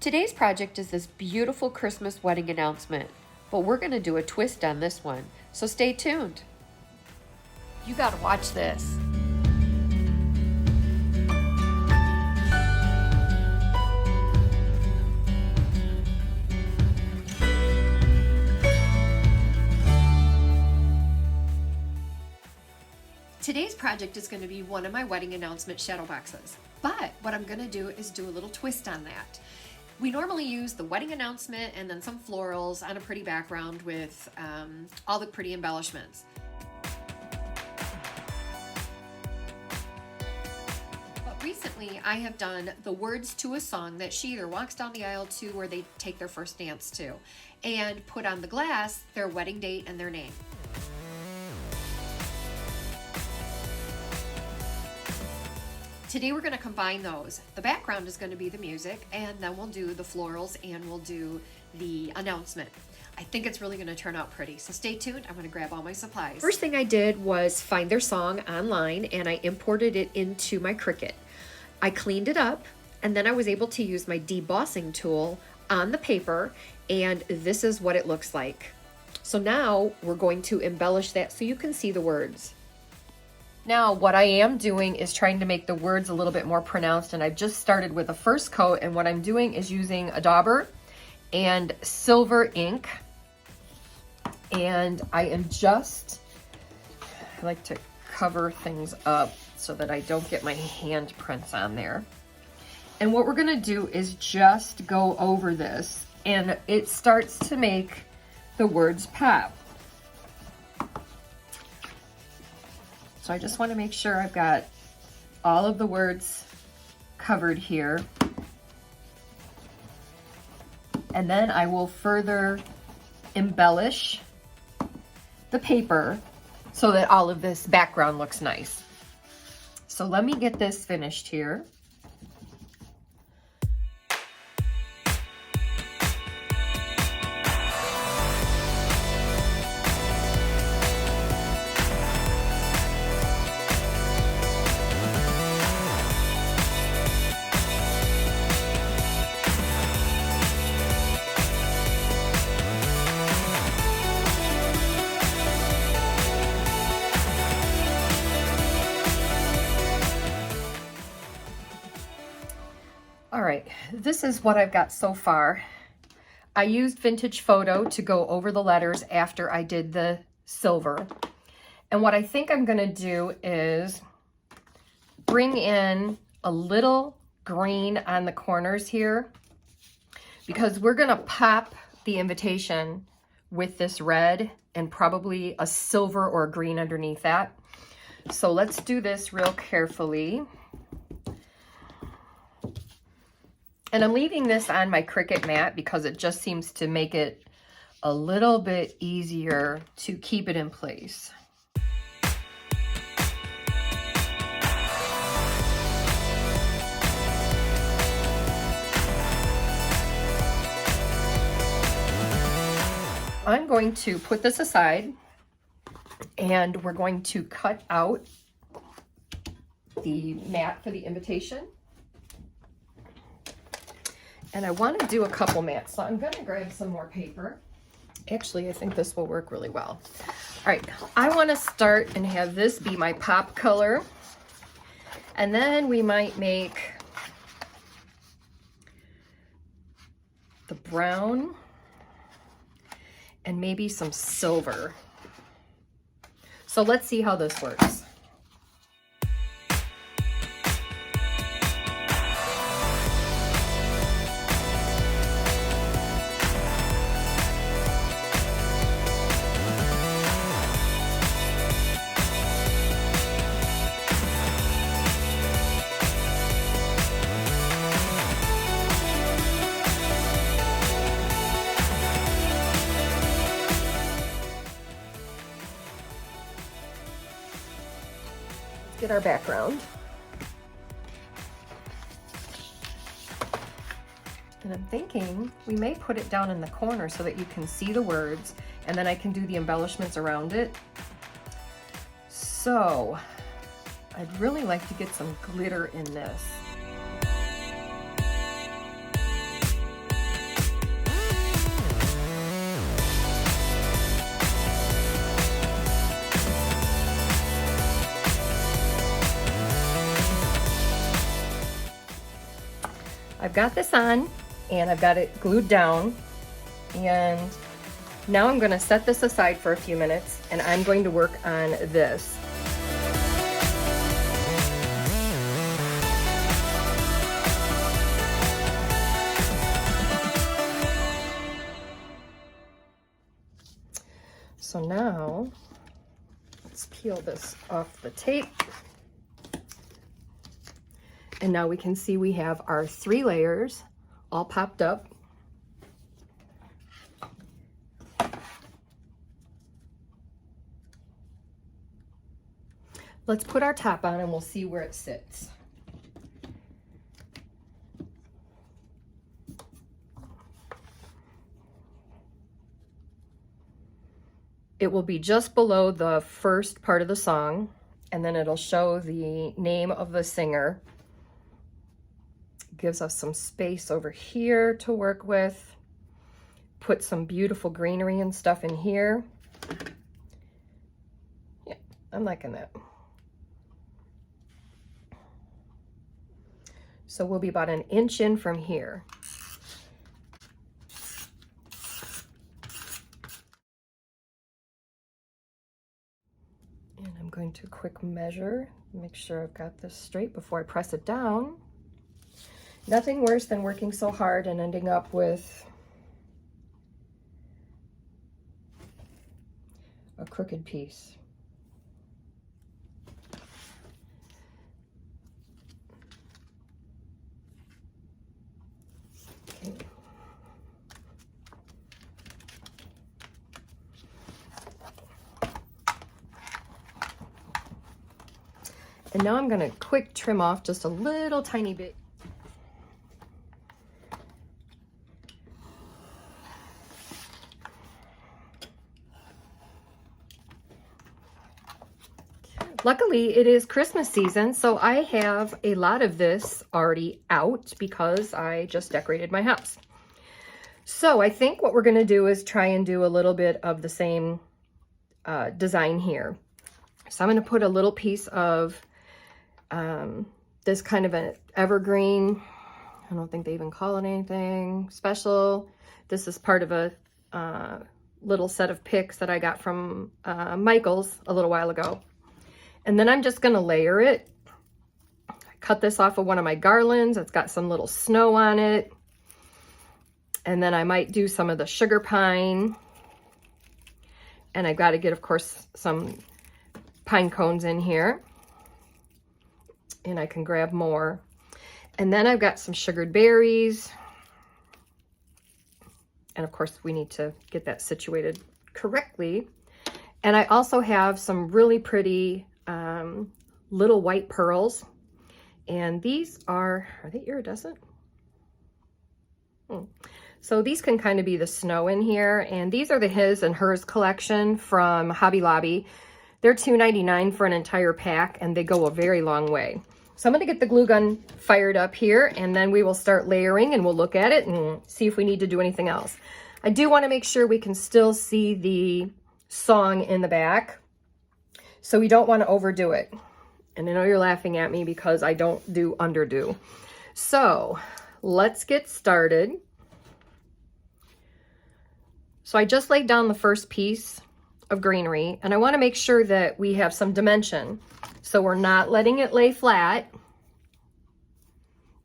Today's project is this beautiful Christmas wedding announcement, but we're going to do a twist on this one, so stay tuned. You got to watch this. Today's project is going to be one of my wedding announcement shadow boxes, but what I'm going to do is do a little twist on that. We normally use the wedding announcement and then some florals on a pretty background with all the pretty embellishments. But recently I have done the words to a song that she either walks down the aisle to or they take their first dance to, and put on the glass their wedding date and their name. Today we're going to combine those. The background is going to be the music, and then we'll do the florals and we'll do the announcement. I think it's really going to turn out pretty, so stay tuned. I'm going to grab all my supplies. First thing I did was find their song online, and I imported it into my Cricut. I cleaned it up, and then I was able to use my debossing tool on the paper, and this is what it looks like. So now we're going to embellish that so you can see the words. Now, what I am doing is trying to make the words a little bit more pronounced, and I've just started with the first coat, and what I'm doing is using a dauber and silver ink, and I like to cover things up so that I don't get my handprints on there. And what we're gonna do is just go over this, and it starts to make the words pop. So I just want to make sure I've got all of the words covered here. And then I will further embellish the paper so that all of this background looks nice. So let me get this finished here. All right, this is what I've got so far. I used vintage photo to go over the letters after I did the silver. And what I think I'm gonna do is bring in a little green on the corners here, because we're gonna pop the invitation with this red and probably a silver or a green underneath that. So let's do this real carefully. And I'm leaving this on my Cricut mat because it just seems to make it a little bit easier to keep it in place. I'm going to put this aside, and we're going to cut out the mat for the invitation. And I want to do a couple mats, so I'm going to grab some more paper. Actually, I think this will work really well. All right, I want to start and have this be my pop color. And then we might make the brown and maybe some silver. So let's see how this works. Get our background. And I'm thinking we may put it down in the corner so that you can see the words, and then I can do the embellishments around it. So I'd really like to get some glitter in this. I've got this on and I've got it glued down, and now I'm going to set this aside for a few minutes and I'm going to work on this. So now let's peel this off the tape. And now we can see we have our 3 layers all popped up. Let's put our top on and we'll see where it sits. It will be just below the first part of the song, and then it'll show the name of the singer. It gives us some space over here to work with. Put some beautiful greenery and stuff in here. Yeah, I'm liking that. So we'll be about 1 inch in from here. And I'm going to quick measure, make sure I've got this straight before I press it down. Nothing worse than working so hard and ending up with a crooked piece. Okay. And now I'm going to quick trim off just a little tiny bit. Luckily, it is Christmas season, so I have a lot of this already out because I just decorated my house. So I think what we're going to do is try and do a little bit of the same design here. So I'm going to put a little piece of this kind of an evergreen. I don't think they even call it anything special. This is part of a little set of picks that I got from Michael's a little while ago. And then I'm just going to layer it. I cut this off of one of my garlands. It's got some little snow on it. And then I might do some of the sugar pine. And I've got to get, of course, some pine cones in here. And I can grab more. And then I've got some sugared berries. And of course, we need to get that situated correctly. And I also have some really pretty little white pearls. And these are they iridescent? So these can kind of be the snow in here. And these are the His and Hers collection from Hobby Lobby. They're $2.99 for an entire pack, and they go a very long way. So I'm going to get the glue gun fired up here, and then we will start layering, and we'll look at it and see if we need to do anything else. I do want to make sure we can still see the song in the back, so we don't want to overdo it. And I know you're laughing at me because I don't do underdo. So let's get started. So I just laid down the first piece of greenery, and I want to make sure that we have some dimension. So we're not letting it lay flat.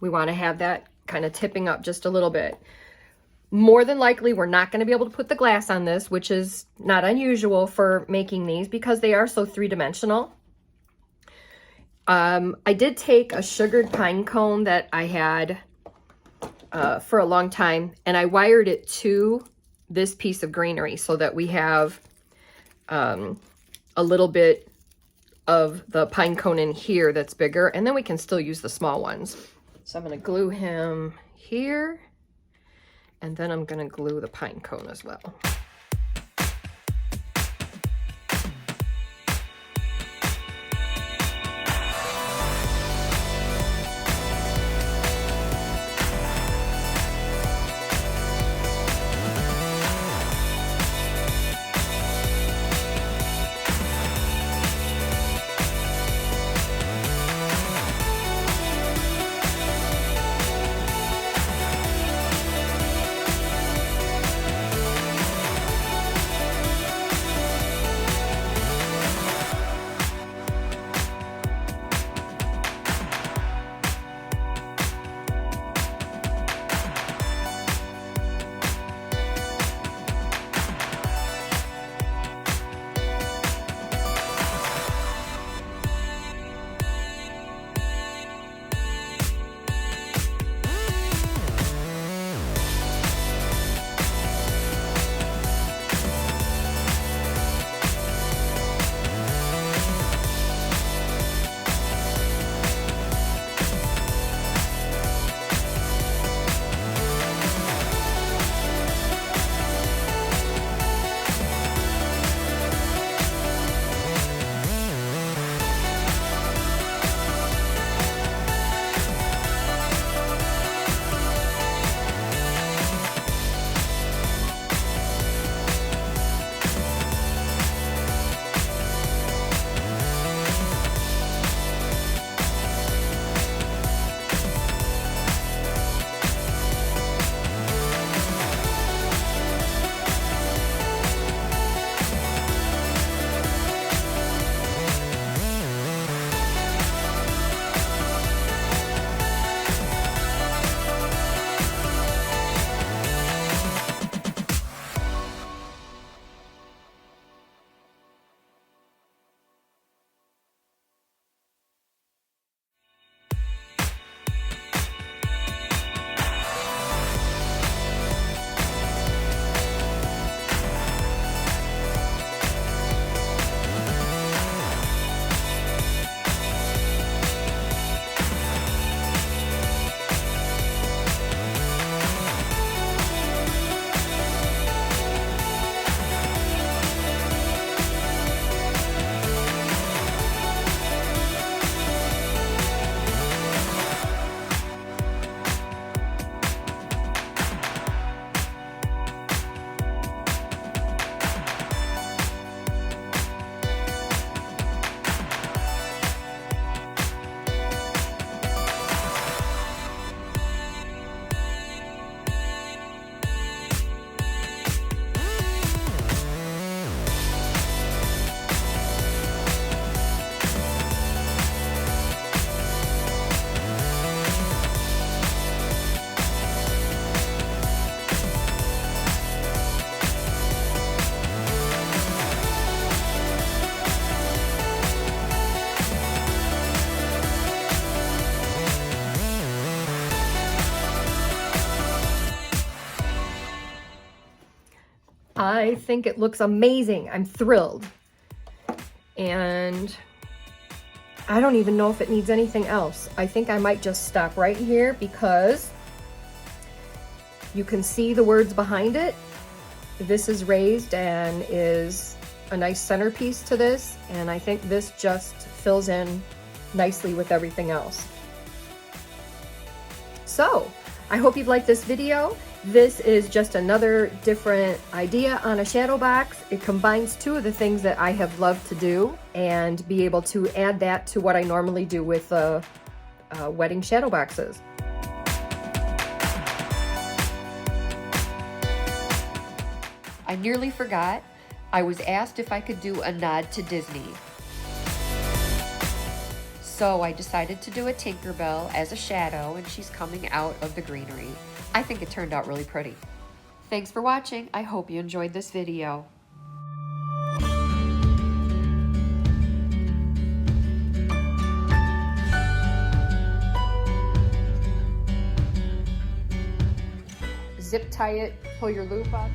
We want to have that kind of tipping up just a little bit. More than likely, we're not going to be able to put the glass on this, which is not unusual for making these because they are so three-dimensional. I did take a sugared pine cone that I had for a long time, and I wired it to this piece of greenery so that we have a little bit of the pine cone in here that's bigger, and then we can still use the small ones. So I'm going to glue him here, and then I'm going to glue the pine cone as well. I think it looks amazing. I'm thrilled. And I don't even know if it needs anything else. I think I might just stop right here because you can see the words behind it. This is raised and is a nice centerpiece to this, and I think this just fills in nicely with everything else. So, I hope you've liked this video. This is just another different idea on a shadow box. It combines two of the things that I have loved to do and be able to add that to what I normally do with wedding shadow boxes. I nearly forgot. I was asked if I could do a nod to Disney. So I decided to do a Tinkerbell as a shadow, and she's coming out of the greenery. I think it turned out really pretty. Thanks for watching. I hope you enjoyed this video. Zip tie it, pull your loop up.